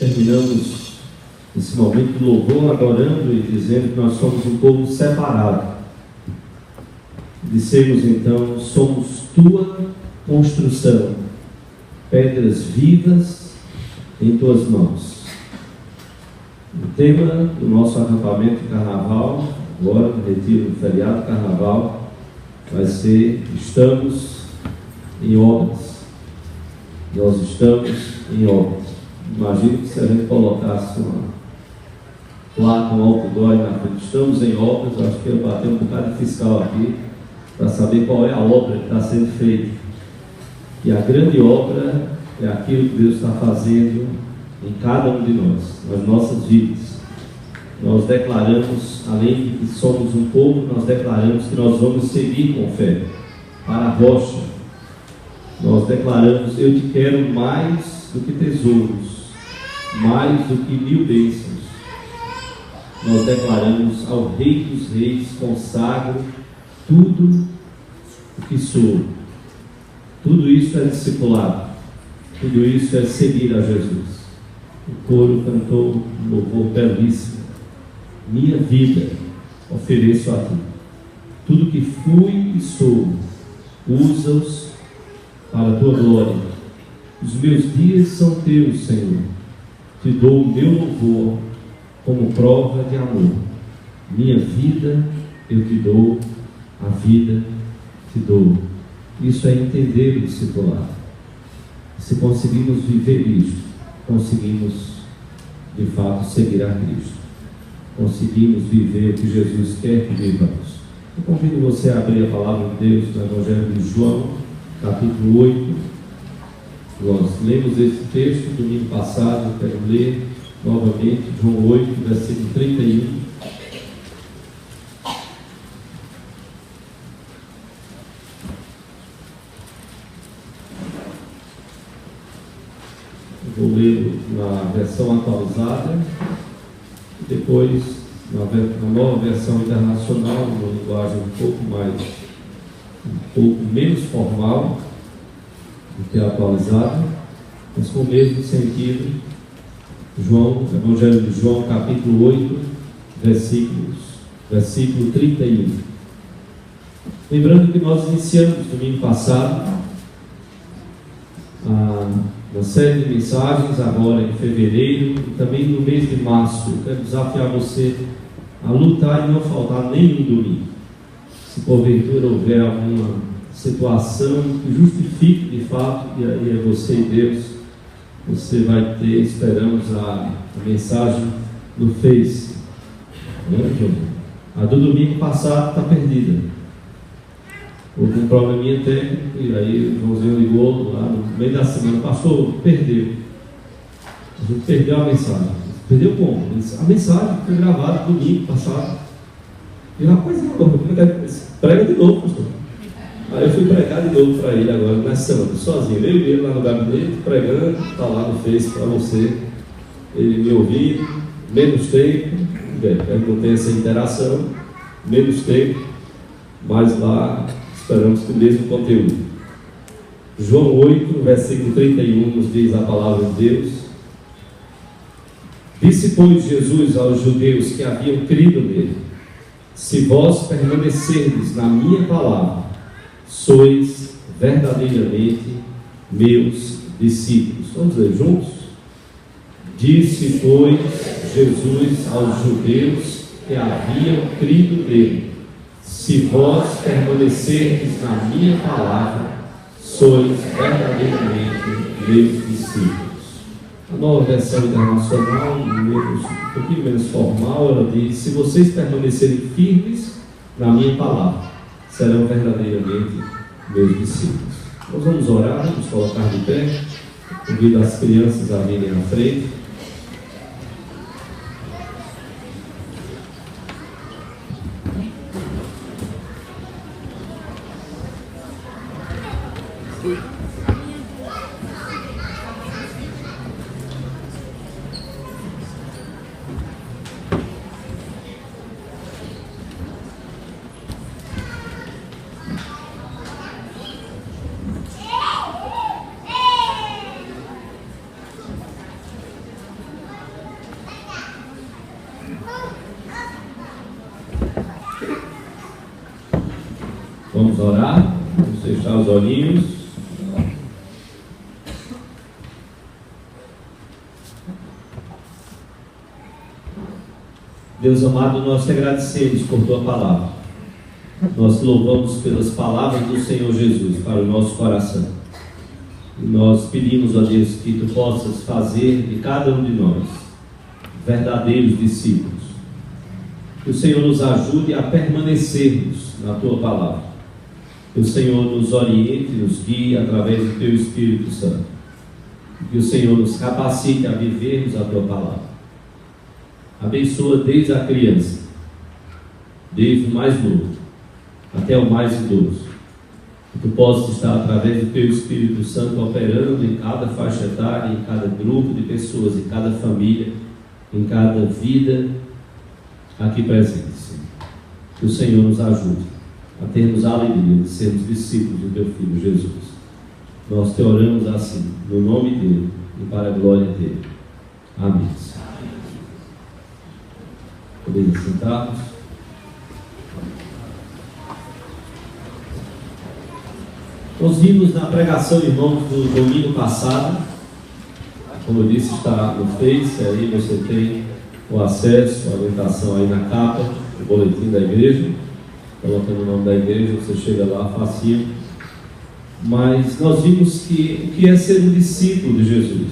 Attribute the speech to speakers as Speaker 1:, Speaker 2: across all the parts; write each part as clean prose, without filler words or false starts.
Speaker 1: terminamos esse momento de louvor, adorando e dizendo que nós somos um povo separado. Dissemos então: somos tua construção, pedras vivas em tuas mãos. O tema do nosso acampamento de carnaval, agora no retiro do feriado carnaval, vai ser: estamos em obras. Nós estamos em obras. Imagino que se a gente colocasse uma placa, um outdoor na frente, estamos em obras, acho que ia bater um bocado de fiscal aqui para saber qual é a obra que está sendo feita. E a grande obra é aquilo que Deus está fazendo em cada um de nós, nas nossas vidas. Nós declaramos, além de que somos um povo, nós declaramos que nós vamos seguir com fé para a rocha. Nós declaramos: eu te quero mais do que tesouros, mais do que 1000 bênçãos. Nós declaramos ao Rei dos Reis: consagro tudo o que sou. Tudo isso é discipulado, tudo isso é seguir a Jesus. O coro cantou um louvor belíssimo: minha vida ofereço a ti, tudo que fui e sou, usa-os para a tua glória. Os meus dias são teus, Senhor, te dou o meu louvor como prova de amor. Minha vida eu te dou, a vida te dou. Isso é entender o discipulado. Se conseguimos viver isto, conseguimos de fato seguir a Cristo, conseguimos viver o que Jesus quer que vivamos. Eu convido você a abrir a palavra de Deus no Evangelho de João, capítulo 8. Nós lemos esse texto domingo passado, eu quero ler novamente João 8, versículo 31. Eu vou ler na versão atualizada e depois na nova versão internacional, uma linguagem um pouco menos formal do que a atualizada, mas com o mesmo sentido. Evangelho de João, capítulo 8, versículo 31. Lembrando que nós iniciamos domingo passado uma série de mensagens, agora em fevereiro e também no mês de março. Eu quero desafiar você a lutar e não faltar nenhum domingo. Se porventura houver alguma situação que justifique de fato, e aí é você e Deus, você vai ter, esperamos, a mensagem no Face. A do domingo passado está perdida. Houve um probleminha técnico e aí o Joãozinho ligou lá no meio da semana: pastor, perdeu. A gente perdeu a mensagem. Perdeu como? A mensagem foi gravada domingo passado. E rapaz, prega de novo, pastor. Aí eu fui pregar de novo para ele agora, nessa semana, sozinho. Eu e ele lá no gabinete, pregando, está lá no Face para você. Ele me ouvindo, menos tempo, não tem essa interação, menos tempo, mas lá esperamos com o mesmo conteúdo. João 8, versículo 31, nos diz a palavra de Deus: disse, pois, Jesus aos judeus que haviam crido nele: se vós permanecerdes na minha palavra, sois verdadeiramente meus discípulos. Vamos ler juntos? Disse, pois, Jesus aos judeus que haviam crido nele: se vós permanecerdes na minha palavra, sois verdadeiramente meus discípulos. A nova versão internacional, um pouquinho menos formal, ela diz: se vocês permanecerem firmes na minha palavra, serão verdadeiramente meus discípulos. Nós vamos orar, vamos colocar de pé, convido as crianças a virem à frente. orar, vamos fechar os olhinhos. Deus amado, nós te agradecemos por tua palavra. Nós te louvamos pelas palavras do Senhor Jesus para o nosso coração. E nós pedimos, ó Deus, que tu possas fazer de cada um de nós verdadeiros discípulos. Que o Senhor nos ajude a permanecermos na tua palavra. Que o Senhor nos oriente, nos guie através do teu Espírito Santo. Que o Senhor nos capacite a vivermos a tua palavra. Abençoa desde a criança, desde o mais novo até o mais idoso. Que tu possas estar através do teu Espírito Santo operando em cada faixa etária, em cada grupo de pessoas, em cada família, em cada vida aqui presente, Senhor. Que o Senhor nos ajude a termos a alegria de sermos discípulos do teu Filho Jesus. Nós te oramos assim, no nome dele e para a glória dele. Amém. Podemos sentar-nos. Nós vimos na pregação, irmãos, do domingo passado, como eu disse, está no Face, aí você tem o acesso, a orientação aí na capa, o boletim da igreja, colocando o nome da igreja, você chega lá facinho. Mas nós vimos que o que é ser um discípulo de Jesus,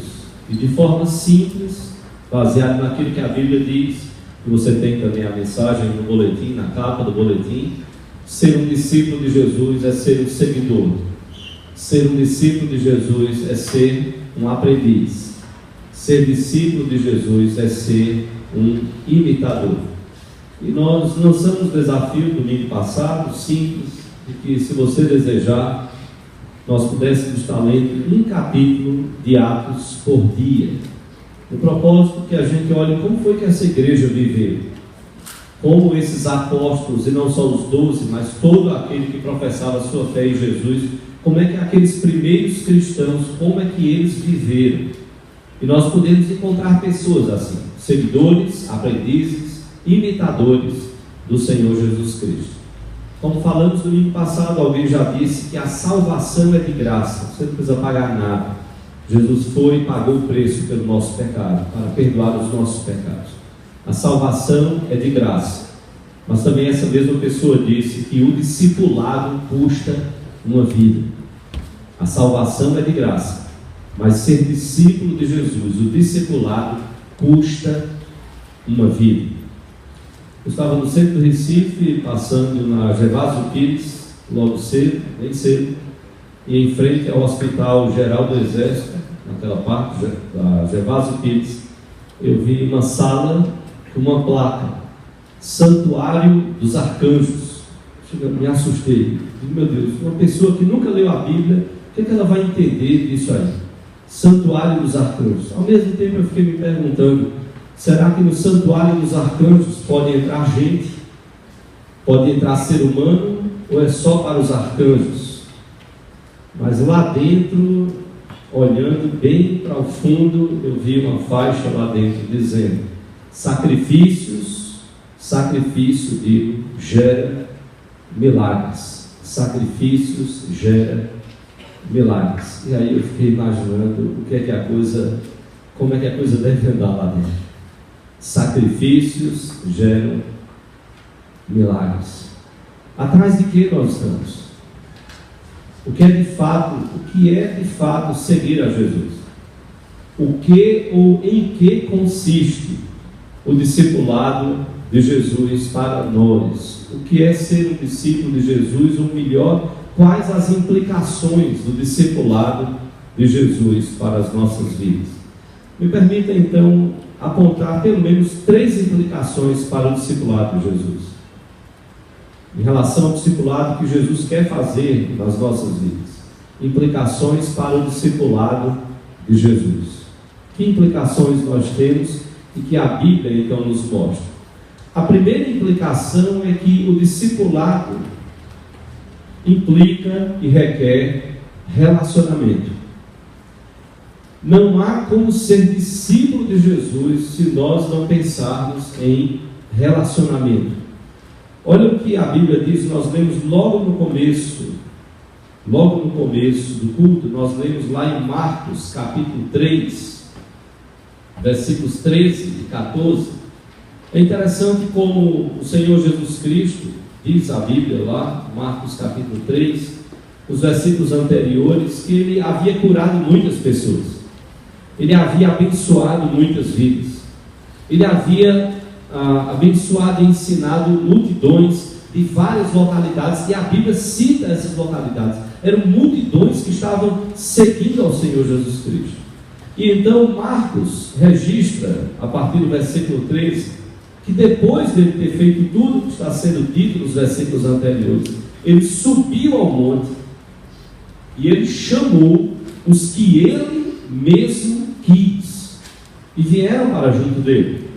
Speaker 1: e de forma simples, baseado naquilo que a Bíblia diz, que você tem também a mensagem no boletim, na capa do boletim. Ser um discípulo de Jesus é ser um seguidor. Ser um discípulo de Jesus é ser um aprendiz. Ser discípulo de Jesus é ser um imitador. E nós lançamos o desafio domingo passado, simples, de que se você desejar, nós pudéssemos estar lendo um capítulo de Atos por dia. O propósito que a gente olhe como foi que essa igreja viveu, como esses apóstolos, e não só os 12, mas todo aquele que professava a sua fé em Jesus, como é que aqueles primeiros cristãos, como é que eles viveram. E nós podemos encontrar pessoas assim, seguidores, aprendizes, imitadores do Senhor Jesus Cristo. Como falamos no domingo passado, alguém já disse que a salvação é de graça, você não precisa pagar nada. Jesus foi e pagou o preço pelo nosso pecado, para perdoar os nossos pecados. A salvação é de graça. Mas também essa mesma pessoa disse que o discipulado custa uma vida. A salvação é de graça, mas ser discípulo de Jesus, o discipulado, custa uma vida. Eu estava no centro do Recife, passando na Gervásio Pires, logo cedo, bem cedo, e em frente ao Hospital Geral do Exército, naquela parte da Gervásio Pires, eu vi uma sala com uma placa, Santuário dos Arcanjos. Me assustei. Meu Deus, uma pessoa que nunca leu a Bíblia, o que ela vai entender disso aí? Santuário dos Arcanjos. Ao mesmo tempo eu fiquei me perguntando, será que no Santuário dos Arcanjos pode entrar gente? Pode entrar ser humano? Ou é só para os arcanjos? Mas lá dentro, olhando bem para o fundo, eu vi uma faixa lá dentro dizendo: sacrifício, digo, gera milagres. Sacrifícios gera milagres. E aí eu fiquei imaginando como é que a coisa deve andar lá dentro. Sacrifícios geram milagres. Atrás de que nós estamos? O que é de fato seguir a Jesus? O que ou em que consiste o discipulado de Jesus para nós? O que é ser um discípulo de Jesus? Ou melhor, quais as implicações do discipulado de Jesus para as nossas vidas? Me permita então apontar pelo menos 3 implicações para o discipulado de Jesus, em relação ao discipulado que Jesus quer fazer nas nossas vidas. Implicações para o discipulado de Jesus. Que implicações nós temos e que a Bíblia então nos mostra? A primeira implicação é que o discipulado implica e requer relacionamento. Não há como ser discípulo de Jesus se nós não pensarmos em relacionamento. Olha o que a Bíblia diz, nós lemos logo no começo do culto, nós lemos lá em Marcos, capítulo 3, versículos 13 e 14. É interessante como o Senhor Jesus Cristo, diz a Bíblia lá, Marcos capítulo 3, os versículos anteriores, que ele havia curado muitas pessoas, ele havia abençoado muitas vidas, ele havia abençoado e ensinado multidões de várias localidades, e a Bíblia cita essas localidades. Eram multidões que estavam seguindo ao Senhor Jesus Cristo. E então Marcos registra, a partir do versículo 13, que depois de ele ter feito tudo que está sendo dito nos versículos anteriores, ele subiu ao monte e ele chamou os que ele mesmo quis e vieram para junto dele.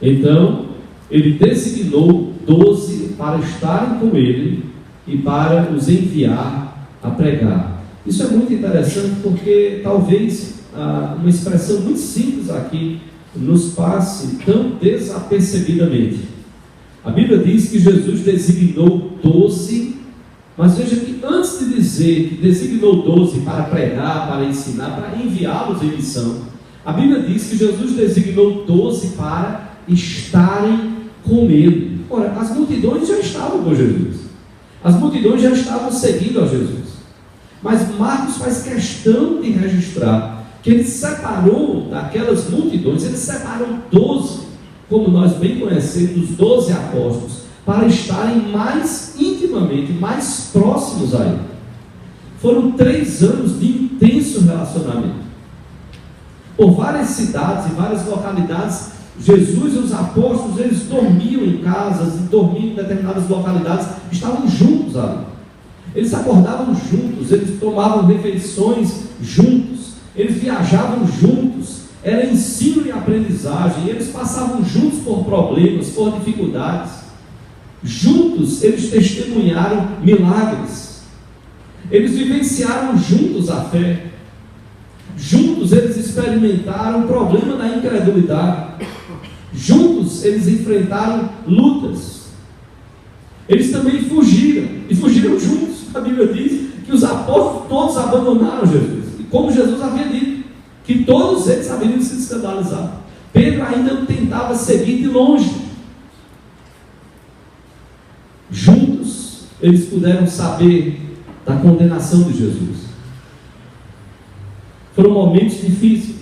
Speaker 1: Então ele designou 12 para estarem com ele e para os enviar a pregar. Isso é muito interessante, porque talvez uma expressão muito simples aqui nos passe tão desapercebidamente. A Bíblia diz que Jesus designou 12, mas veja que antes de dizer que designou 12 para pregar, para ensinar, para enviá-los em missão, a Bíblia diz que Jesus designou 12 para estarem com ele. Ora, as multidões já estavam com Jesus, as multidões já estavam seguindo a Jesus, mas Marcos faz questão de registrar que ele separou daquelas multidões, ele separou 12, como nós bem conhecemos, os 12 apóstolos, para estarem mais intimamente, mais próximos a ele. Foram 3 anos de intenso relacionamento. Por várias cidades e várias localidades, Jesus e os apóstolos, eles dormiam em casas, e dormiam em determinadas localidades, estavam juntos ali. Eles acordavam juntos, eles tomavam refeições juntos, eles viajavam juntos, era ensino e aprendizagem, eles passavam juntos por problemas, por dificuldades. Juntos eles testemunharam milagres, eles vivenciaram juntos a fé, juntos eles experimentaram o problema da incredulidade, juntos eles enfrentaram lutas, eles também fugiram, e fugiram juntos. A Bíblia diz que os apóstolos todos abandonaram Jesus, e como Jesus havia dito, que todos eles haviam sido escandalizados. Pedro ainda tentava seguir de longe. Juntos eles puderam saber da condenação de Jesus. Foram momentos difíceis,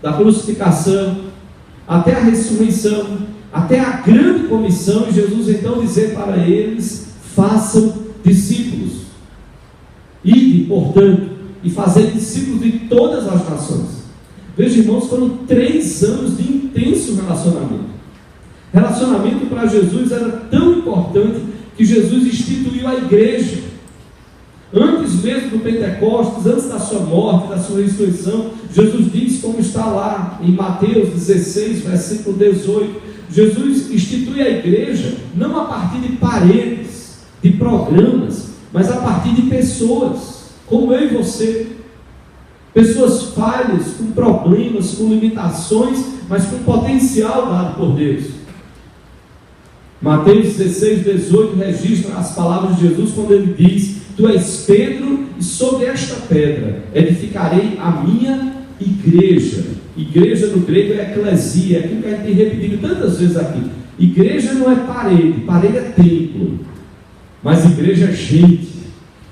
Speaker 1: da crucificação até a ressurreição, até a grande comissão, e Jesus então dizer para eles: façam discípulos, ide, portanto, e fazer discípulos de todas as nações. Veja, irmãos, foram 3 anos de intenso relacionamento. Relacionamento para Jesus era tão importante que Jesus instituiu a igreja. Antes mesmo do Pentecostes, antes da sua morte, da sua ressurreição, Jesus diz, como está lá em Mateus 16, versículo 18, Jesus institui a igreja não a partir de paredes, de programas, mas a partir de pessoas, como eu e você. Pessoas falhas, com problemas, com limitações, mas com potencial dado por Deus. Mateus 16, 18 registra as palavras de Jesus quando ele diz: tu és Pedro, e sobre esta pedra edificarei a minha igreja. Igreja no grego é eclesia, é aquilo que a gente tem repetido tantas vezes aqui. Igreja não é parede, parede é templo, mas igreja é gente,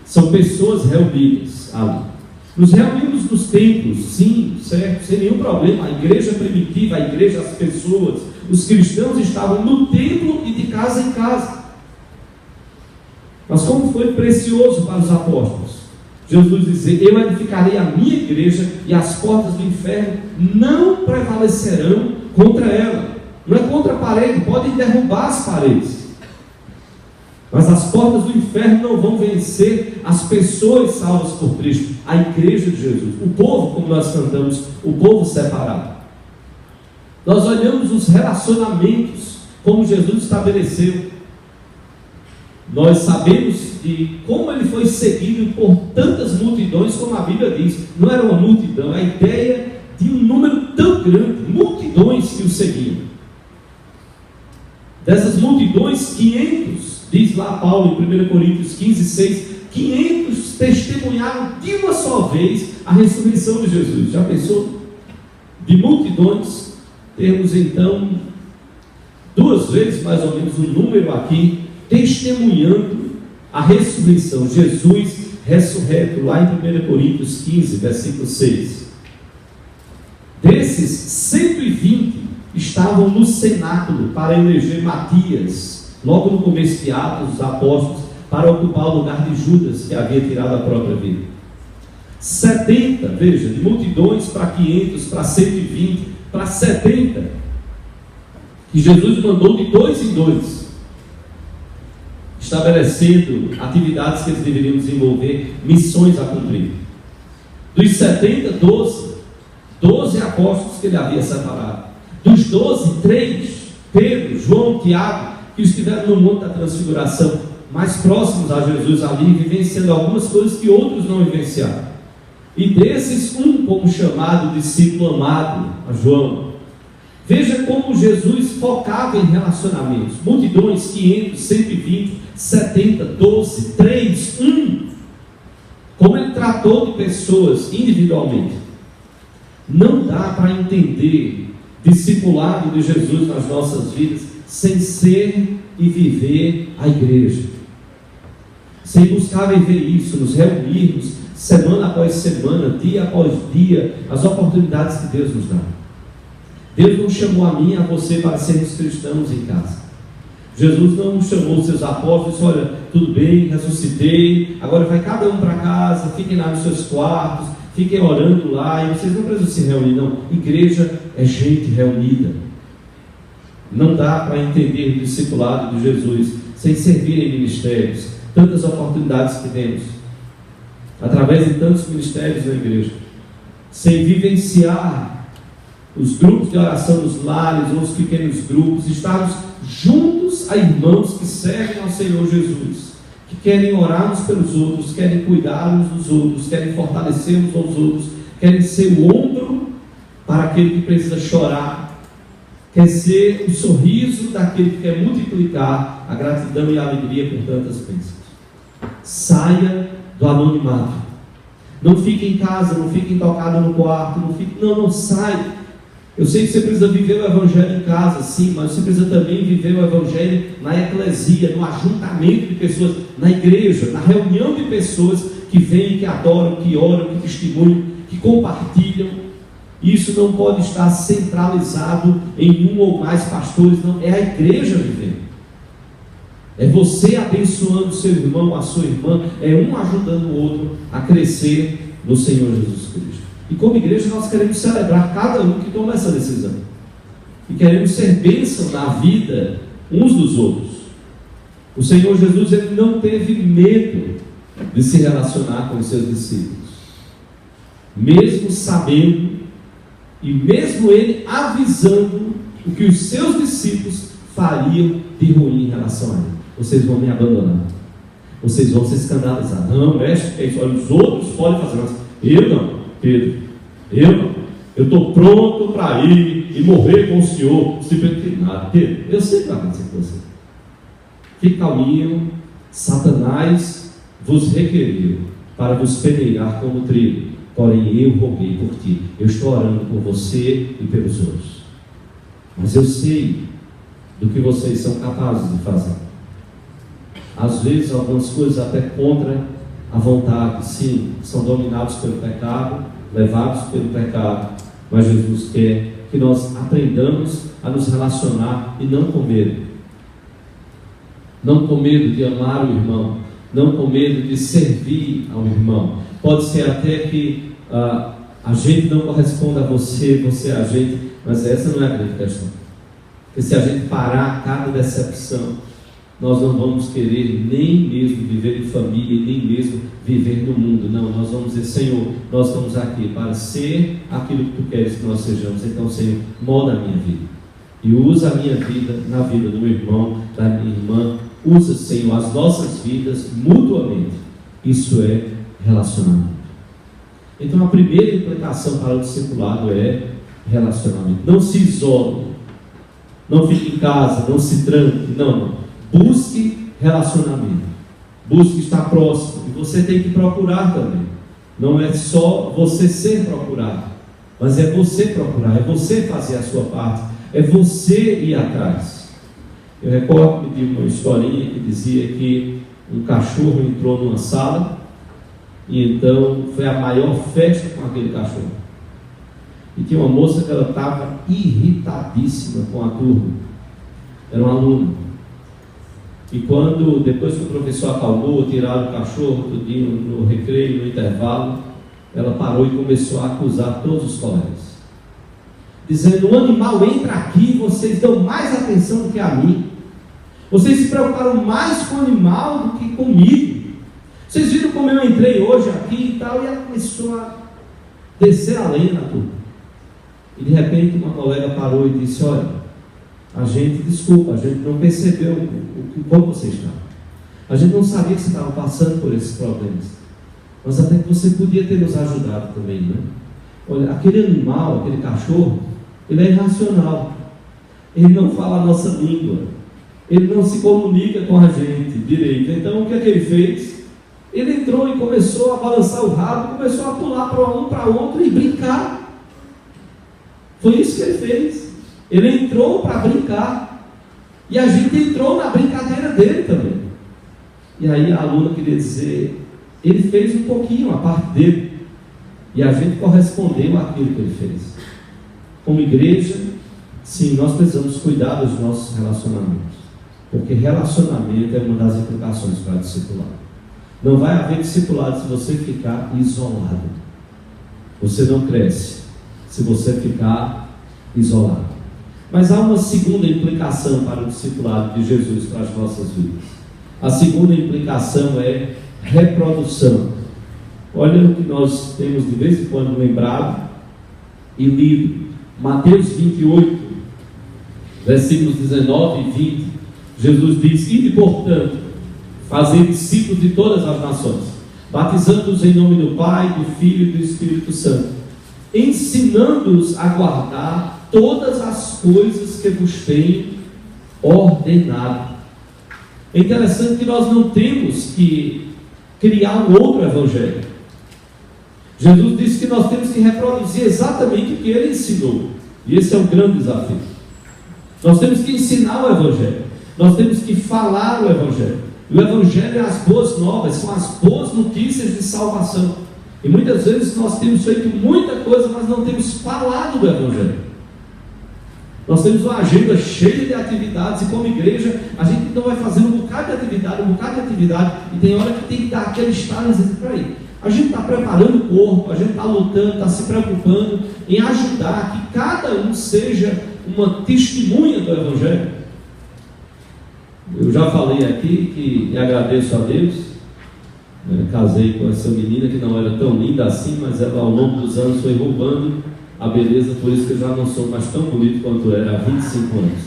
Speaker 1: são pessoas reunidas ali. Nos reunimos nos templos, sim, certo, sem nenhum problema. A igreja primitiva, a igreja, as pessoas, os cristãos estavam no templo e de casa em casa. Mas como foi precioso para os apóstolos Jesus dizer: eu edificarei a minha igreja e as portas do inferno não prevalecerão contra ela. Não é contra a parede, podem derrubar as paredes, mas as portas do inferno não vão vencer as pessoas salvas por Cristo, a igreja de Jesus, o povo, como nós cantamos, o povo separado. Nós olhamos os relacionamentos como Jesus estabeleceu. Nós sabemos de como ele foi seguido por tantas multidões, como a Bíblia diz. Não era uma multidão, a ideia de um número tão grande, multidões que o seguiam. Dessas multidões, 500, diz lá Paulo em 1 Coríntios 15, 6, 500 testemunharam de uma só vez a ressurreição de Jesus. Já pensou? De multidões, temos então 2 vezes mais ou menos o número aqui, testemunhando a ressurreição. Jesus ressurreto, lá em 1 Coríntios 15, versículo 6. Desses, 120 estavam no cenáculo para eleger Matias, logo no começo de Atos dos Apóstolos, para ocupar o lugar de Judas, que havia tirado a própria vida. 70, veja, de multidões para 500, para 120, para 70, que Jesus mandou de 2 em 2, estabelecendo atividades que eles deveriam desenvolver, missões a cumprir. Dos 70, 12 apóstolos que ele havia separado. Dos 12, 3, Pedro, João, Tiago, que estiveram no Monte da Transfiguração, mais próximos a Jesus ali, vivenciando algumas coisas que outros não vivenciaram. E desses, um como chamado discípulo amado, a João. Veja como Jesus focava em relacionamentos. Multidões, 500, 120, 70, 12, 3, 1. Como ele tratou de pessoas individualmente. Não dá para entender discipulado de Jesus nas nossas vidas sem ser e viver a igreja, sem buscar viver isso, nos reunirmos semana após semana, dia após dia, as oportunidades que Deus nos dá. Deus não chamou a mim e a você para sermos cristãos em casa. Jesus não chamou os seus apóstolos e disse: olha, tudo bem, ressuscitei, agora vai cada um para casa, fiquem lá nos seus quartos, fiquem orando lá, e vocês não precisam se reunir. Não, igreja é gente reunida. Não dá para entender o discipulado de Jesus sem servir em ministérios. Tantas oportunidades que temos através de tantos ministérios na igreja, sem vivenciar os grupos de oração nos lares ou os pequenos grupos, estarmos juntos a irmãos que servem ao Senhor Jesus, que querem orar uns pelos outros, querem cuidar uns dos outros, querem fortalecer uns aos outros, querem ser o ombro para aquele que precisa chorar, quer ser o sorriso daquele que quer multiplicar a gratidão e a alegria por tantas bênçãos. Saia do anonimato. Não fique em casa, não fique tocado no quarto, não sai. Eu sei que você precisa viver o Evangelho em casa, sim, mas você precisa também viver o Evangelho na eclesia, no ajuntamento de pessoas, na igreja, na reunião de pessoas que vêm, que adoram, que oram, que testemunham, que compartilham. Isso não pode estar centralizado em um ou mais pastores, não, é a igreja vivendo. É você abençoando o seu irmão, a sua irmã, é um ajudando o outro a crescer no Senhor Jesus Cristo. E como igreja nós queremos celebrar cada um que toma essa decisão. E queremos ser bênção na vida uns dos outros. O Senhor Jesus, ele não teve medo de se relacionar com os seus discípulos. Mesmo sabendo e mesmo ele avisando o que os seus discípulos fariam de ruim em relação a ele. Vocês vão me abandonar. Vocês vão se escandalizar. Não, mestre, é isso. Olha, os outros podem fazer, mas eu não. Pedro, eu não. Eu estou pronto para ir e morrer com o Senhor. Se Pedro, nada. Pedro, eu sei o que vai acontecer com você. Fique calminho. Satanás vos requeriu para vos peneirar como trigo. Porém eu roguei por ti. Eu estou orando por você e pelos outros. Mas eu sei do que vocês são capazes de fazer. Às vezes algumas coisas até contra a vontade, sim, são dominados pelo pecado, levados pelo pecado, mas Jesus quer que nós aprendamos a nos relacionar e não com medo. Não com medo de amar o irmão, não com medo de servir ao irmão. Pode ser até que a gente não corresponda a você, você a gente, mas essa não é a grande questão. Porque se a gente parar cada decepção, nós não vamos querer nem mesmo viver em família, nem mesmo viver no mundo. Não, nós vamos dizer: Senhor, nós estamos aqui para ser aquilo que Tu queres que nós sejamos. Então, Senhor, molda a minha vida e usa a minha vida na vida do meu irmão, da minha irmã. Usa, Senhor, as nossas vidas mutuamente. Isso é relacionamento. Então, a primeira implicação para o discipulado é relacionamento. Não se isole. Não fique em casa, não se tranque, não. Busque relacionamento, busque estar próximo, e você tem que procurar também. Não é só você ser procurado, mas é você procurar, é você fazer a sua parte, é você ir atrás. Eu recordo de uma historinha que dizia que um cachorro entrou numa sala, e então foi a maior festa com aquele cachorro. E tinha uma moça que ela estava irritadíssima com a turma. Era uma aluna. E quando, depois que o professor acalmou, tiraram o cachorro tudinho no recreio, no intervalo, ela parou e começou a acusar todos os colegas, dizendo: o animal entra aqui, vocês dão mais atenção do que a mim. Vocês se preocuparam mais com o animal do que comigo. Vocês viram como eu entrei hoje aqui e tal. E ela começou a descer a lenha na turma. E de repente uma colega parou e disse: olha, a gente, desculpa, a gente não percebeu como você está. A gente não sabia que você estava passando por esses problemas. Mas até que você podia ter nos ajudado também, né? Olha, aquele animal, aquele cachorro, ele é irracional. Ele não fala a nossa língua. Ele não se comunica com a gente direito. Então o que é que ele fez? Ele entrou e começou a balançar o rabo, começou a pular para um, para outro e brincar. Foi isso que ele fez. Ele entrou para brincar. E a gente entrou na brincadeira dele também. E aí a aluna queria dizer: ele fez um pouquinho, a parte dele. E a gente correspondeu àquilo que ele fez. Como igreja, sim, nós precisamos cuidar dos nossos relacionamentos. Porque relacionamento é uma das implicações para discipulado. Não vai haver discipulado se você ficar isolado. Você não cresce se você ficar isolado. Mas há uma segunda implicação para o discipulado de Jesus para as nossas vidas. A segunda implicação é reprodução. Olha o que nós temos de vez em quando lembrado e lido. Mateus 28, versículos 19 e 20. Jesus diz: ide, portanto, fazer discípulos de todas as nações, batizando-os em nome do Pai, do Filho e do Espírito Santo, ensinando-os a guardar todas as coisas que vos tenho ordenado. É interessante que nós não temos que criar um outro evangelho. Jesus disse que nós temos que reproduzir exatamente o que ele ensinou, e esse é um grande desafio. Nós temos que ensinar o evangelho, nós temos que falar o evangelho. O evangelho é as boas novas, são as boas notícias de salvação. E muitas vezes nós temos feito muita coisa, mas não temos falado do evangelho. Nós temos uma agenda cheia de atividades, e como igreja a gente então vai fazendo um bocado de atividade, e tem hora que tem que dar aquele estalo e dizer: peraí, a gente está preparando o corpo, a gente está lutando, está se preocupando em ajudar que cada um seja uma testemunha do evangelho. Eu já falei aqui que agradeço a Deus, casei com essa menina que não era tão linda assim, mas ela ao longo dos anos foi roubando a beleza, por isso que eu já não sou mais tão bonito quanto era há 25 anos.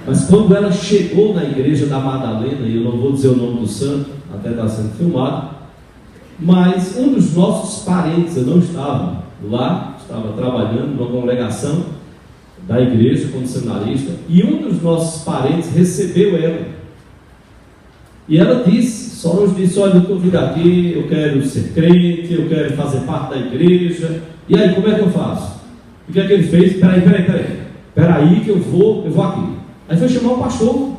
Speaker 1: Mas quando ela chegou na igreja da Madalena, e eu não vou dizer o nome do santo, até está sendo filmado, mas um dos nossos parentes, eu não estava lá, estava trabalhando numa congregação da igreja como seminarista, e um dos nossos parentes recebeu ela, e ela disse, só nos disse: olha, eu estou vindo aqui, eu quero ser crente, eu quero fazer parte da igreja, e aí, como é que eu faço? O que é que ele fez? Peraí que eu vou aqui. Aí foi chamar o pastor.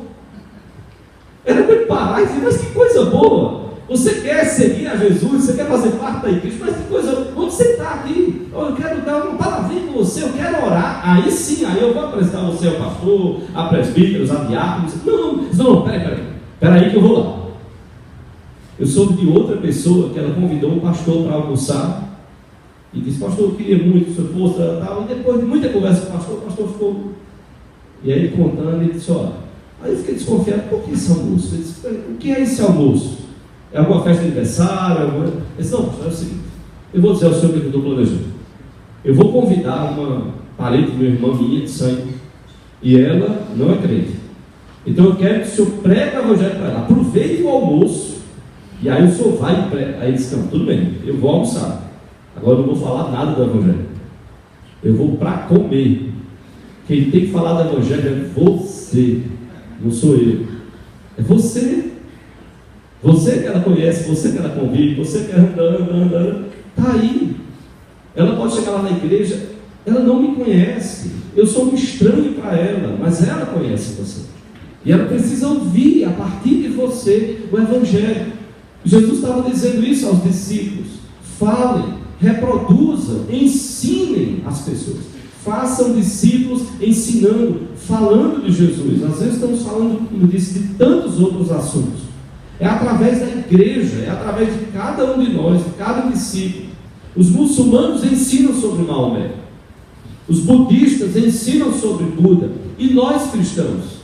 Speaker 1: Era para ele parar e dizer: mas que coisa boa, você quer seguir a Jesus, você quer fazer parte da igreja, mas que coisa, onde você está aqui? Eu quero dar uma palavrinha com você, eu quero orar. Aí sim, aí eu vou apresentar você ao pastor, a presbíteros, a diáconos. Não, peraí que eu vou lá. Eu soube de outra pessoa que ela convidou um pastor para almoçar e disse: pastor, eu queria muito que o senhor fosse, tal. E depois de muita conversa com o pastor ficou, e aí ele contando, ele disse: olha, aí eu fiquei desconfiado: por que esse almoço? Ele disse: o que é esse almoço? É alguma festa de aniversário? Ele disse: não, pastor, é o seguinte, eu vou dizer ao senhor o que eu estou planejando. Eu vou convidar uma parente, minha irmã minha de sangue, e ela não é crente, então eu quero que o senhor pregue o evangelho para ela, aproveite o almoço, e aí o senhor vai e prega. Aí ele disse: não, tudo bem, eu vou almoçar, agora eu não vou falar nada do evangelho, eu vou para comer. Quem tem que falar do Evangelho é você, não sou eu. É você. Você que ela conhece, você que ela convive, você que anda, está aí. Ela pode chegar lá na igreja, ela não me conhece, eu sou um estranho para ela, mas ela conhece você. E ela precisa ouvir a partir de você o Evangelho. Jesus estava dizendo isso aos discípulos: falem, reproduzam, ensinem as pessoas. Façam discípulos ensinando, falando de Jesus. Às vezes estamos falando, como eu disse, de tantos outros assuntos. É através da igreja, é através de cada um de nós, de cada discípulo. Os muçulmanos ensinam sobre Maomé, os budistas ensinam sobre Buda, e nós cristãos,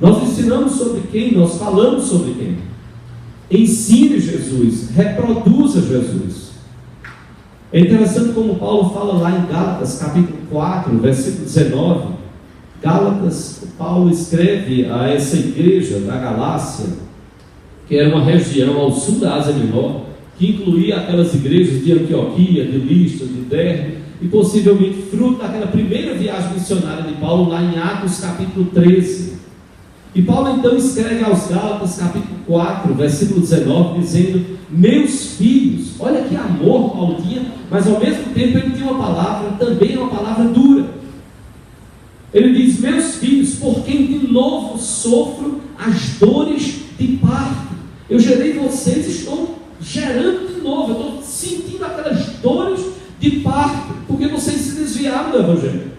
Speaker 1: nós ensinamos sobre quem? Nós falamos sobre quem? Ensine Jesus, reproduza Jesus. É interessante como Paulo fala lá em Gálatas capítulo 4, versículo 19. Gálatas, Paulo escreve a essa igreja da Galácia, que era uma região ao sul da Ásia Menor, que incluía aquelas igrejas de Antioquia, de Listra, de Derbe, e possivelmente fruto daquela primeira viagem missionária de Paulo lá em Atos capítulo 13. E Paulo então escreve aos Gálatas capítulo 4, versículo 19, dizendo: meus filhos, olha que amor Paulo tinha, mas ao mesmo tempo ele tinha uma palavra, também uma palavra dura. Ele diz: meus filhos, por quem de novo sofro as dores de parto. Eu gerei vocês, estou gerando de novo, eu estou sentindo aquelas dores de parto, porque vocês se desviaram do Evangelho.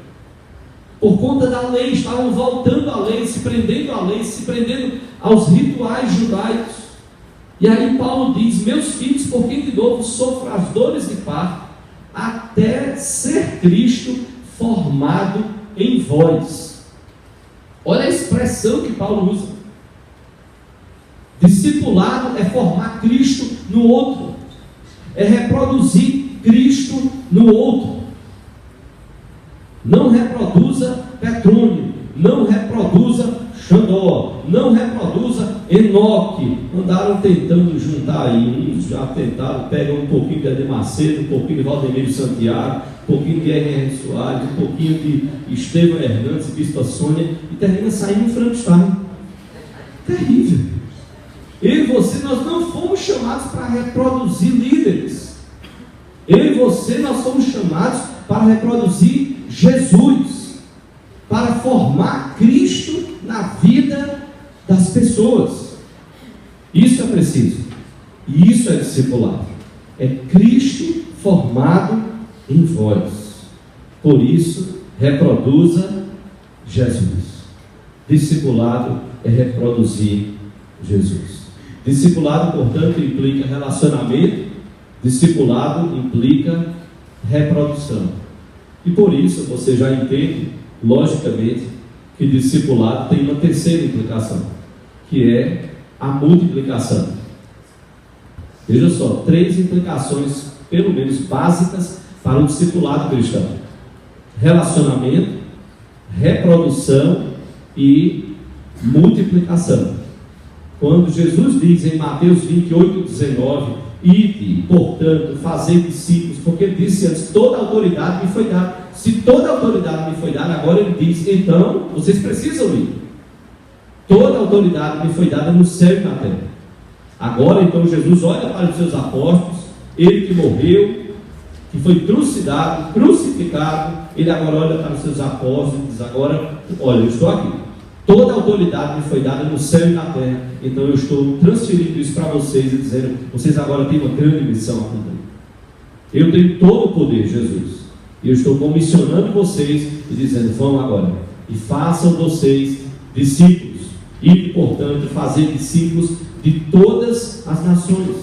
Speaker 1: Por conta da lei, estavam voltando à lei, se prendendo aos rituais judaicos. E aí Paulo diz: meus filhos, por quem de novo sofro as dores de parto, até ser Cristo formado em vós. Olha a expressão que Paulo usa. Discipulado é formar Cristo no outro, é reproduzir Cristo no outro. Não reproduza Petrônio, não reproduza Xandó, não reproduza Enoque. Andaram tentando juntar aí, uns já tentaram, pegam um pouquinho de Ademar Macedo, um pouquinho de Valdemiro Santiago, um pouquinho de R.R. Soares, um pouquinho de Estevão Hernandes, Bispa Sônia, e termina saindo um Frankenstein. Terrível. Eu e você, nós não fomos chamados para reproduzir líderes. Eu e você, nós fomos chamados para reproduzir Jesus, para formar Cristo na vida das pessoas. Isso é preciso, e isso é discipulado. É Cristo formado em vós. Por isso, reproduza Jesus. Discipulado é reproduzir Jesus. Discipulado, portanto, implica relacionamento. Discipulado implica reprodução. E por isso você já entende, logicamente, que discipulado tem uma terceira implicação, que é a multiplicação. Veja só, 3 implicações, pelo menos básicas, para o discipulado cristão: relacionamento, reprodução e multiplicação. Quando Jesus diz em Mateus 28, 19: ide, portanto, fazei discípulos, porque ele disse antes: toda a autoridade me foi dada. Se toda a autoridade me foi dada, agora ele diz: então, vocês precisam ir. Toda a autoridade me foi dada no céu e na terra. Agora, então, Jesus olha para os seus apóstolos, ele que morreu, que foi crucificado, ele agora olha para os seus apóstolos e diz: agora, olha, eu estou aqui. Toda a autoridade me foi dada no céu e na terra. Então eu estou transferindo isso para vocês e dizendo: vocês agora têm uma grande missão a cumprir. Eu tenho todo o poder, Jesus, e eu estou comissionando vocês e dizendo: vão agora e façam vocês discípulos. E, portanto, fazer discípulos de todas as nações.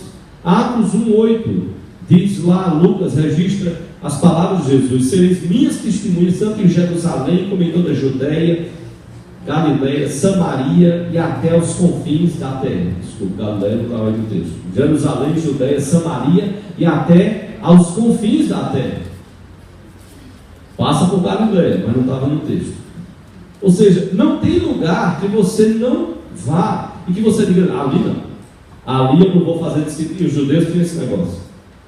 Speaker 1: Atos 1:8 diz lá, Lucas registra as palavras de Jesus: sereis minhas testemunhas tanto em Jerusalém como em toda a Judeia, Galileia, Samaria e até os confins da terra. Desculpa, Galileia não estava aí no texto. Jerusalém, Judeia, Samaria e até aos confins da terra. Passa por Galileia, mas não estava no texto. Ou seja, não tem lugar que você não vá e que você diga: ali não, ali eu não vou fazer discípulo. E os judeus tinham esse negócio.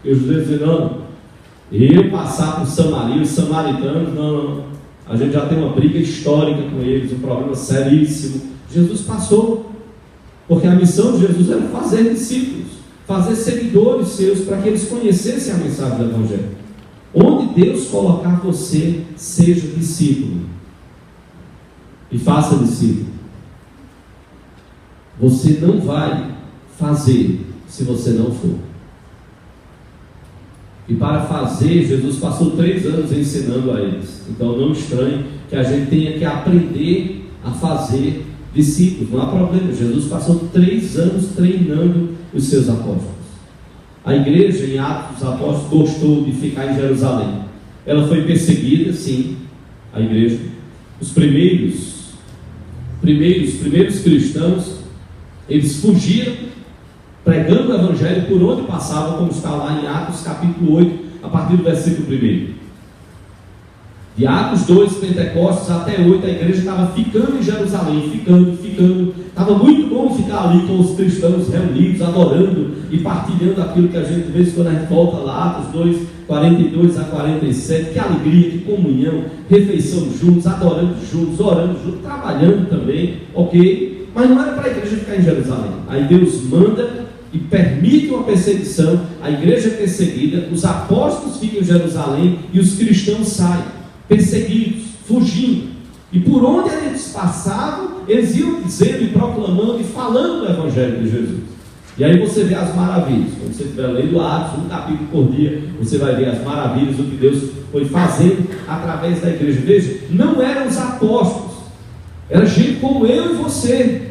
Speaker 1: E os judeus dizem: não, Eu passar por Samaria, os samaritanos, não. A gente já tem uma briga histórica com eles, um problema seríssimo. Jesus passou, porque a missão de Jesus era fazer discípulos, fazer seguidores seus, para que eles conhecessem a mensagem do Evangelho. Onde Deus colocar você, seja discípulo e faça discípulo. Você não vai fazer se você não for. E para fazer, Jesus passou 3 anos ensinando a eles. Então não estranhe que a gente tenha que aprender a fazer discípulos. Não há problema. Jesus passou 3 anos treinando os seus apóstolos. A igreja em Atos dos Apóstolos gostou de ficar em Jerusalém. Ela foi perseguida, sim, a igreja. Os primeiros cristãos, eles fugiram pregando o Evangelho por onde passavam, como está lá em Atos capítulo 8, a partir do versículo 1. De Atos 2, Pentecostes até 8, a igreja estava ficando em Jerusalém, ficando. Estava muito bom ficar ali com os cristãos reunidos, adorando e partilhando aquilo que a gente vê quando a gente volta lá, Atos 2, 42 a 47. Que alegria, que comunhão, refeição juntos, adorando juntos, orando juntos, trabalhando também, ok? Mas não era para a igreja ficar em Jerusalém. Aí Deus manda e permite uma perseguição, a igreja é perseguida, os apóstolos ficam em Jerusalém e os cristãos saem, perseguidos, fugindo. E por onde eles passavam, eles iam dizendo e proclamando e falando do Evangelho de Jesus. E aí você vê as maravilhas. Quando você estiver lendo Atos, um capítulo por dia, você vai ver as maravilhas do que Deus foi fazendo através da igreja. Veja, não eram os apóstolos, era gente como eu e você.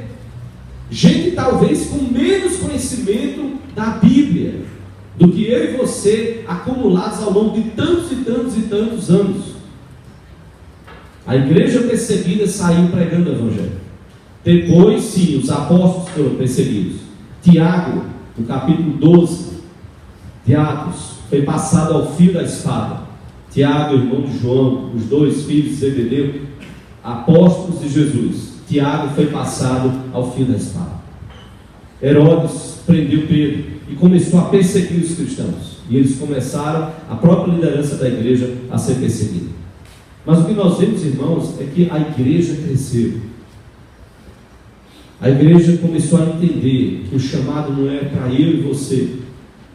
Speaker 1: Gente talvez com menos conhecimento da Bíblia do que eu e você, acumulados ao longo de tantos e tantos e tantos anos. A igreja perseguida saiu pregando o Evangelho. Depois, sim, os apóstolos foram perseguidos. Tiago, no capítulo 12 de Atos, foi passado ao fio da espada. Tiago, irmão de João, os 2 filhos de Zebedeu, apóstolos de Jesus. Tiago foi passado ao fio da espada. Herodes prendeu Pedro e começou a perseguir os cristãos. E eles começaram, a própria liderança da igreja, a ser perseguida. Mas o que nós vemos, irmãos, é que a igreja cresceu. A igreja começou a entender que o chamado não é para eu e você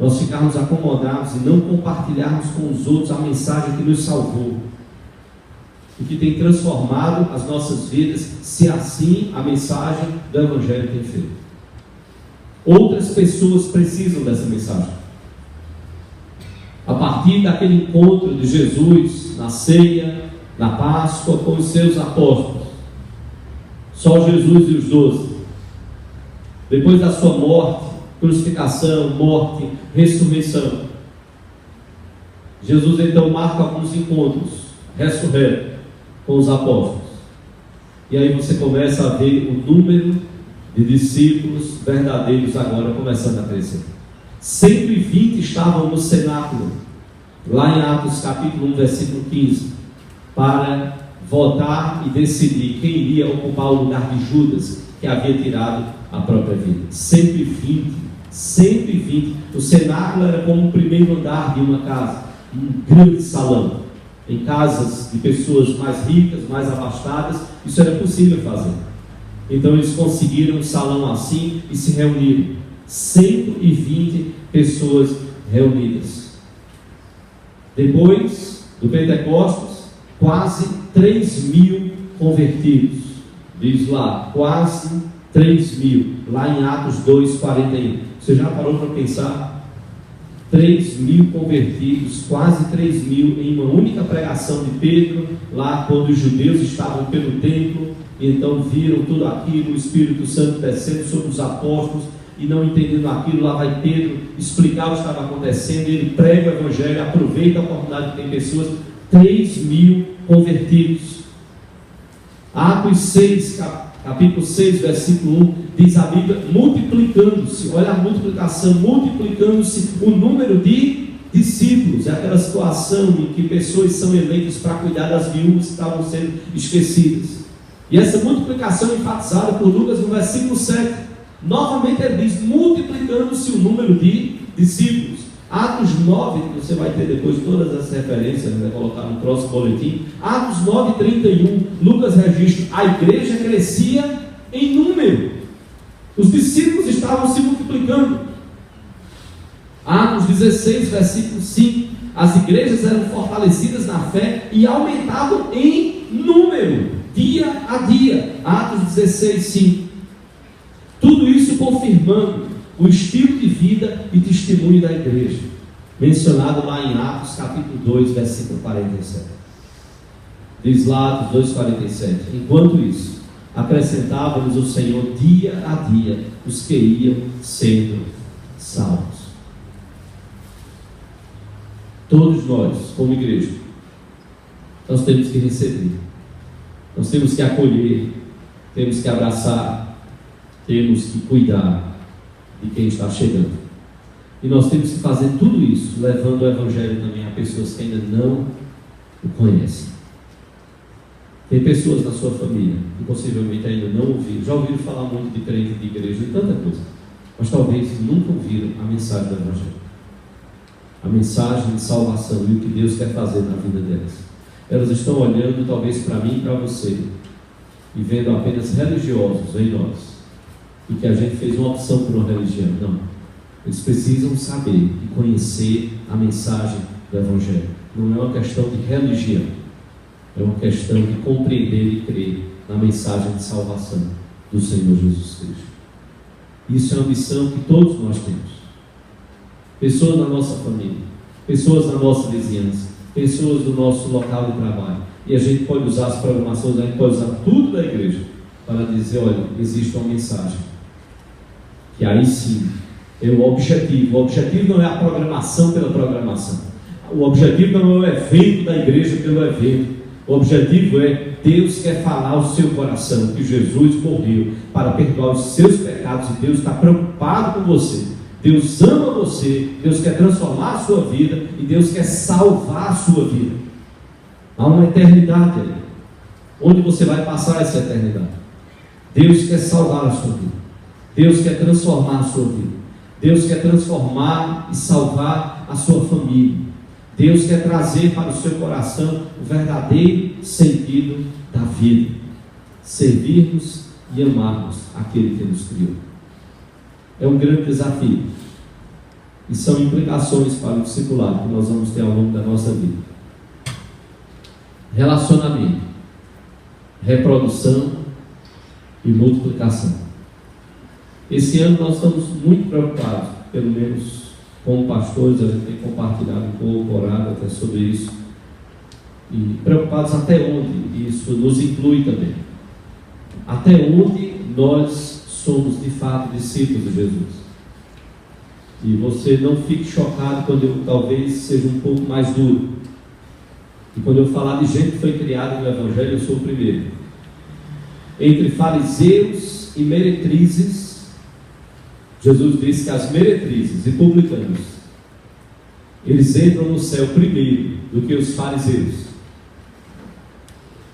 Speaker 1: nós ficarmos acomodados e não compartilharmos com os outros a mensagem que nos salvou e que tem transformado as nossas vidas, se assim a mensagem do Evangelho tem feito. Outras pessoas precisam dessa mensagem. A partir daquele encontro de Jesus na ceia, na Páscoa, com os seus apóstolos, só Jesus e os 12, depois da sua morte, crucificação, morte, ressurreição, Jesus então marca alguns encontros, ressurreto, com os apóstolos. E aí você começa a ver o número de discípulos verdadeiros agora começando a crescer. 120 estavam no cenáculo, lá em Atos capítulo 1, versículo 15, para votar e decidir quem iria ocupar o lugar de Judas, que havia tirado a própria vida. 120. O cenáculo era como o primeiro andar de uma casa, um grande salão. Em casas de pessoas mais ricas, mais abastadas, isso era possível fazer. Então eles conseguiram um salão assim e se reuniram. 120 pessoas reunidas. Depois do Pentecostes, quase 3.000 convertidos. Diz lá, quase 3.000. Lá em Atos 2:41. Você já parou para pensar? 3.000 convertidos, quase 3.000 em uma única pregação de Pedro, lá quando os judeus estavam pelo templo, e então viram tudo aquilo, o Espírito Santo descendo sobre os apóstolos, e não entendendo aquilo, lá vai Pedro explicar o que estava acontecendo, ele prega o Evangelho, aproveita a oportunidade que tem pessoas, 3.000 convertidos. Atos 6, capítulo 6, versículo 1, diz a Bíblia, multiplicando-se, olha a multiplicação, multiplicando-se o número de discípulos. É aquela situação em que pessoas são eleitas para cuidar das viúvas que estavam sendo esquecidas. E essa multiplicação é enfatizada por Lucas no versículo 7. Novamente ele diz, multiplicando-se o número de discípulos. Atos 9, você vai ter depois todas as referências, vai colocar no próximo boletim. Atos 9:31, Lucas registra: a igreja crescia em número, os discípulos estavam se multiplicando. Atos 16, versículo 5, as igrejas eram fortalecidas na fé e aumentavam em número, dia a dia. Atos 16, 5. Tudo isso confirmando o estilo de vida e testemunho da igreja, mencionado lá em Atos capítulo 2, versículo 47. Diz lá Atos 2:47: enquanto isso, acrescentava-nos o Senhor dia a dia os que iam sendo salvos. Todos nós, como igreja, nós temos que receber, nós temos que acolher, temos que abraçar, temos que cuidar de quem está chegando. E nós temos que fazer tudo isso levando o Evangelho também a pessoas que ainda não o conhecem. Tem pessoas na sua família que possivelmente ainda não ouviram, já ouviram falar muito de crente, de igreja, de tanta coisa, mas talvez nunca ouviram a mensagem do Evangelho, a mensagem de salvação e o que Deus quer fazer na vida delas. Elas estão olhando talvez para mim e para você e vendo apenas religiosos em nós, e que a gente fez uma opção por uma religião. Não, eles precisam saber e conhecer a mensagem do Evangelho. Não é uma questão de religião, é uma questão de compreender e crer na mensagem de salvação do Senhor Jesus Cristo. Isso é uma missão que todos nós temos. Pessoas da nossa família, pessoas da nossa vizinhança, pessoas do nosso local de trabalho, e a gente pode usar as programações, a gente pode usar tudo da igreja para dizer: olha, existe uma mensagem que aí sim é o objetivo. O objetivo não é a programação pela programação, o objetivo não é o evento da igreja pelo evento. O objetivo é: Deus quer falar ao seu coração que Jesus morreu para perdoar os seus pecados, e Deus está preocupado com você, Deus ama você, Deus quer transformar a sua vida e Deus quer salvar a sua vida. Há uma eternidade ali, onde você vai passar essa eternidade. Deus quer salvar a sua vida, Deus quer transformar a sua vida, Deus quer transformar e salvar a sua família. Deus quer trazer para o seu coração o verdadeiro sentido da vida: servirmos e amarmos aquele que nos criou. É um grande desafio, e são implicações para o discipulado que nós vamos ter ao longo da nossa vida. Relacionamento, reprodução e multiplicação. Esse ano nós estamos muito preocupados, pelo menos como pastores, a gente tem compartilhado um pouco, orado até sobre isso, e preocupados até onde isso nos inclui também, até onde nós somos de fato discípulos de Jesus. E você não fique chocado quando eu talvez seja um pouco mais duro, e quando eu falar de gente que foi criada no Evangelho, eu sou o primeiro. Entre fariseus e meretrizes, Jesus disse que as meretrizes e publicanos, eles entram no céu primeiro do que os fariseus,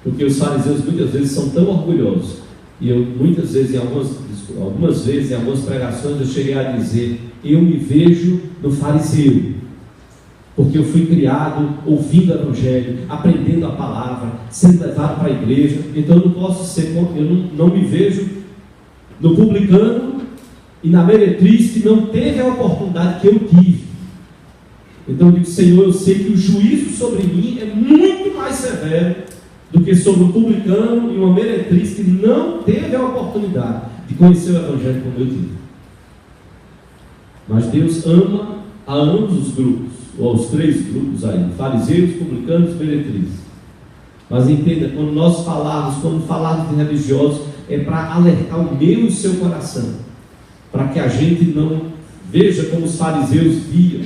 Speaker 1: porque os fariseus muitas vezes são tão orgulhosos, e eu muitas vezes, algumas vezes em algumas pregações eu cheguei a dizer: eu me vejo no fariseu, porque eu fui criado ouvindo o Evangelho, aprendendo a palavra, sendo levado para a igreja. Então eu não posso ser, eu não me vejo no publicano e na meretriz que não teve a oportunidade que eu tive. Então eu digo: Senhor, eu sei que o juízo sobre mim é muito mais severo do que sobre um publicano e uma meretriz que não teve a oportunidade de conhecer o Evangelho como eu tive. Mas Deus ama a ambos os grupos, ou aos três grupos aí: fariseus, publicanos e meretrizes. Mas entenda, quando nós falarmos de religiosos, é para alertar o meu e o seu coração, para que a gente não veja como os fariseus viam.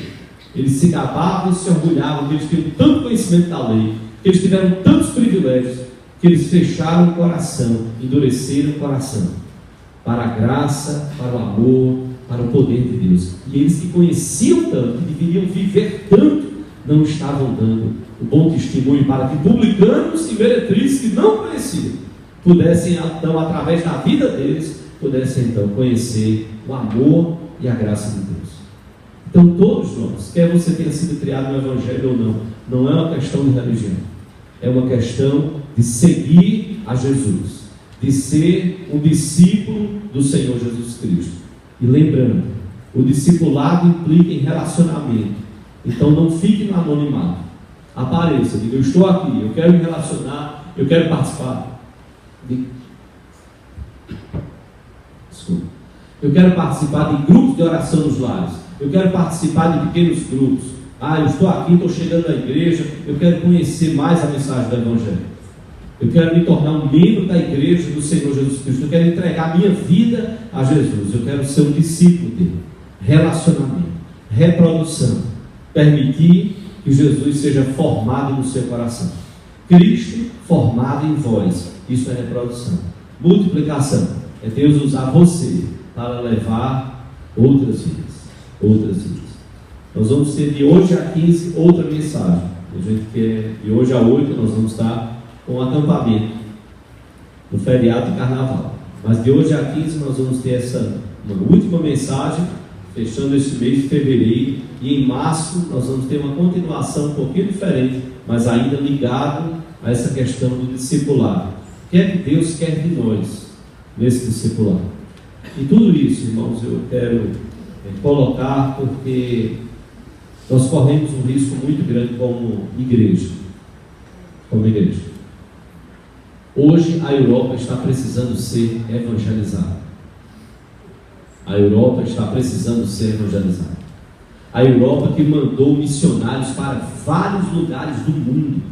Speaker 1: Eles se gabavam e se orgulhavam que eles tinham tanto conhecimento da lei, que eles tiveram tantos privilégios, que eles fecharam o coração, endureceram o coração para a graça, para o amor, para o poder de Deus. E eles que conheciam tanto, que deveriam viver tanto, não estavam dando o bom testemunho para que publicanos e meretrizes que não conheciam pudessem então, através da vida deles, pudessem então conhecer o amor e a graça de Deus. Então todos nós, quer você tenha sido criado no Evangelho ou não é uma questão de religião, é uma questão de seguir a Jesus, de ser um discípulo do Senhor Jesus Cristo. E lembrando, o discipulado implica em relacionamento, então não fique no anonimato, apareça, diga: eu estou aqui, eu quero me relacionar, eu quero participar. Desculpa. Eu quero participar de grupos de oração nos lares, eu quero participar de pequenos grupos. Eu estou aqui, estou chegando à igreja, eu quero conhecer mais a mensagem do Evangelho, eu quero me tornar um membro da igreja do Senhor Jesus Cristo, eu quero entregar minha vida a Jesus, eu quero ser um discípulo dele. Relacionamento, reprodução, permitir que Jesus seja formado no seu coração, Cristo formado em vós, isso é reprodução. Multiplicação é Deus usar você para levar outras vidas. Nós vamos ter de hoje a 15 outra mensagem. A gente quer, de hoje a 8 nós vamos estar com um acampamento no feriado de carnaval, mas de hoje a 15 nós vamos ter uma última mensagem, fechando esse mês de fevereiro, e em março nós vamos ter uma continuação um pouquinho diferente, mas ainda ligado a essa questão do discipulado. O que é que Deus quer de nós nesse discipulado? E tudo isso, irmãos, eu quero colocar porque nós corremos um risco muito grande como igreja. Hoje a Europa está precisando ser evangelizada. A Europa está precisando ser evangelizada. A Europa que mandou missionários para vários lugares do mundo.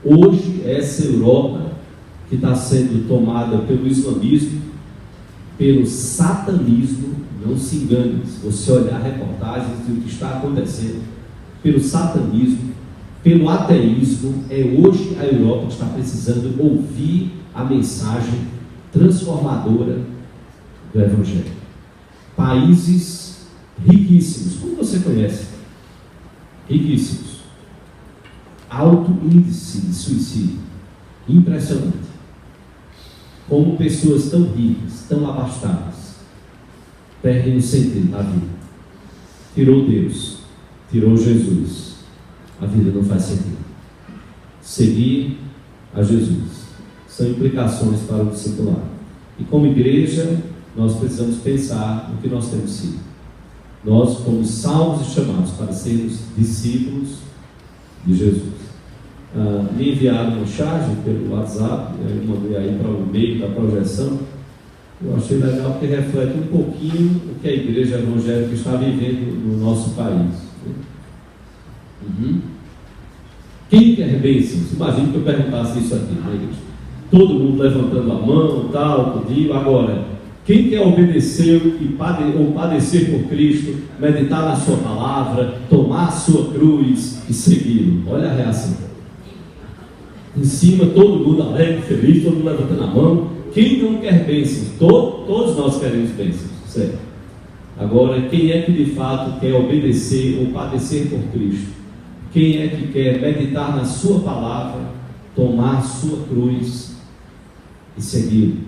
Speaker 1: Hoje essa Europa que está sendo tomada pelo islamismo, pelo satanismo, não se engane, se você olhar reportagens do que está acontecendo, pelo satanismo, pelo ateísmo, é hoje a Europa que está precisando ouvir a mensagem transformadora do Evangelho. Países riquíssimos, como você conhece, riquíssimos, alto índice de suicídio, impressionante. Como pessoas tão ricas, tão abastadas, perdem o sentido da vida. Tirou Deus, tirou Jesus, a vida não faz sentido. Seguir a Jesus são implicações para o discipulado. E como igreja, nós precisamos pensar no que nós temos sido. Nós fomos salvos e chamados para sermos discípulos de Jesus. Me enviaram uma charge pelo WhatsApp, eu mandei aí para o meio da projeção. Eu achei legal porque reflete um pouquinho o que a igreja evangélica está vivendo no nosso país. Quem quer bênçãos? Imagina que eu perguntasse isso aqui na igreja. Todo mundo levantando a mão, tal, pediu. Agora, quem quer obedecer ou padecer por Cristo, meditar na sua palavra, tomar a sua cruz e segui-lo? Olha a reação. Em cima, todo mundo alegre, feliz, todo mundo levantando a mão. Quem não quer bênçãos? Todos nós queremos bênçãos, certo? Agora, quem é que de fato quer obedecer ou padecer por Cristo? Quem é que quer meditar na sua palavra, tomar a sua cruz e seguir?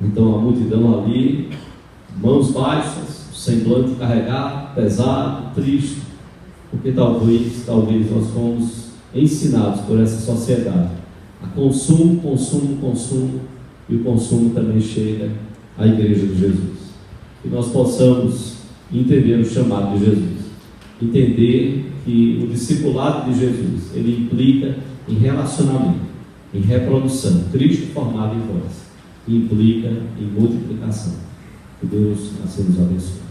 Speaker 1: Então a multidão ali, mãos baixas, semblante carregado, pesado, triste, porque talvez nós fomos ensinados por essa sociedade a consumo, e o consumo também chega à igreja de Jesus. Que nós possamos entender o chamado de Jesus, entender que o discipulado de Jesus, ele implica em relacionamento, em reprodução, Cristo formado em vós, e implica em multiplicação. Que Deus assim nos abençoe.